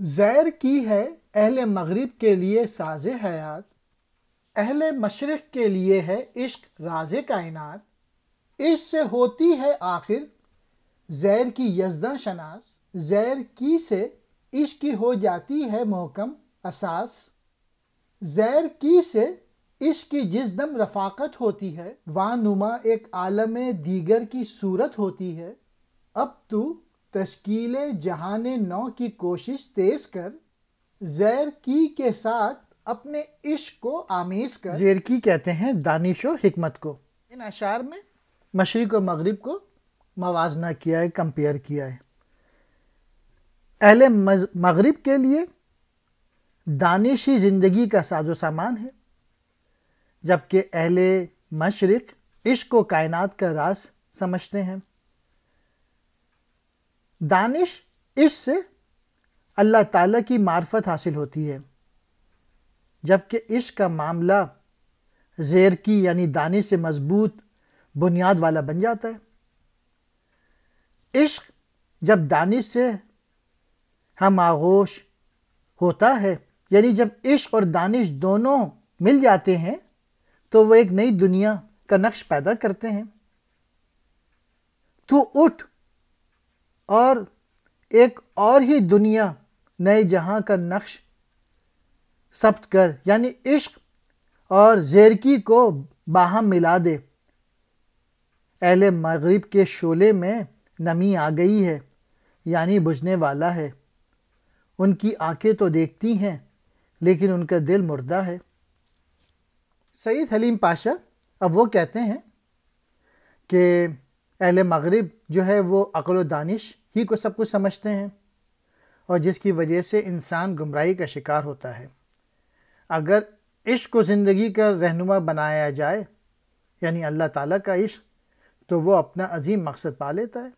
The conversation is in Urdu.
زیر کی ہے اہل مغرب کے لیے ساز حیات، اہل مشرق کے لیے ہے عشق راز کائنات۔ اس سے ہوتی ہے آخر زیر کی یزداں شناس، زیر کی سے عشق کی ہو جاتی ہے محکم اساس۔ زیر کی سے عشق کی جس دم رفاقت ہوتی ہے، وہاں نما ایک عالم دیگر کی صورت ہوتی ہے۔ اب تو تشکیل جہان نو کی کوشش تیز کر، زیر کی کے ساتھ اپنے عشق کو آمیز کر۔ زیر کی کہتے ہیں دانش و حکمت کو۔ ان اشعار میں مشرق و مغرب کو موازنہ کیا ہے، کمپیئر کیا ہے۔ اہل مغرب کے لیے دانش ہی زندگی کا ساز و سامان ہے، جبکہ اہل مشرق عشق و کائنات کا راز سمجھتے ہیں۔ دانش اس سے اللہ تعالیٰ کی معرفت حاصل ہوتی ہے، جبکہ عشق کا معاملہ زیر کی یعنی دانش سے مضبوط بنیاد والا بن جاتا ہے۔ عشق جب دانش سے ہم آغوش ہوتا ہے، یعنی جب عشق اور دانش دونوں مل جاتے ہیں تو وہ ایک نئی دنیا کا نقش پیدا کرتے ہیں۔ تو اٹھ اور ایک اور ہی دنیا، نئے جہاں کا نقش ثبت کر، یعنی عشق اور زیرکی کو باہم ملا دے۔ اہل مغرب کے شعلے میں نمی آ گئی ہے، یعنی بجھنے والا ہے۔ ان کی آنکھیں تو دیکھتی ہیں لیکن ان کا دل مردہ ہے۔ سید حلیم پاشا اب وہ کہتے ہیں کہ اہل مغرب جو ہے وہ عقل و دانش ہی کو سب کچھ سمجھتے ہیں، اور جس کی وجہ سے انسان گمراہی کا شکار ہوتا ہے۔ اگر عشق کو زندگی کا رہنما بنایا جائے، یعنی اللہ تعالیٰ کا عشق، تو وہ اپنا عظیم مقصد پا لیتا ہے۔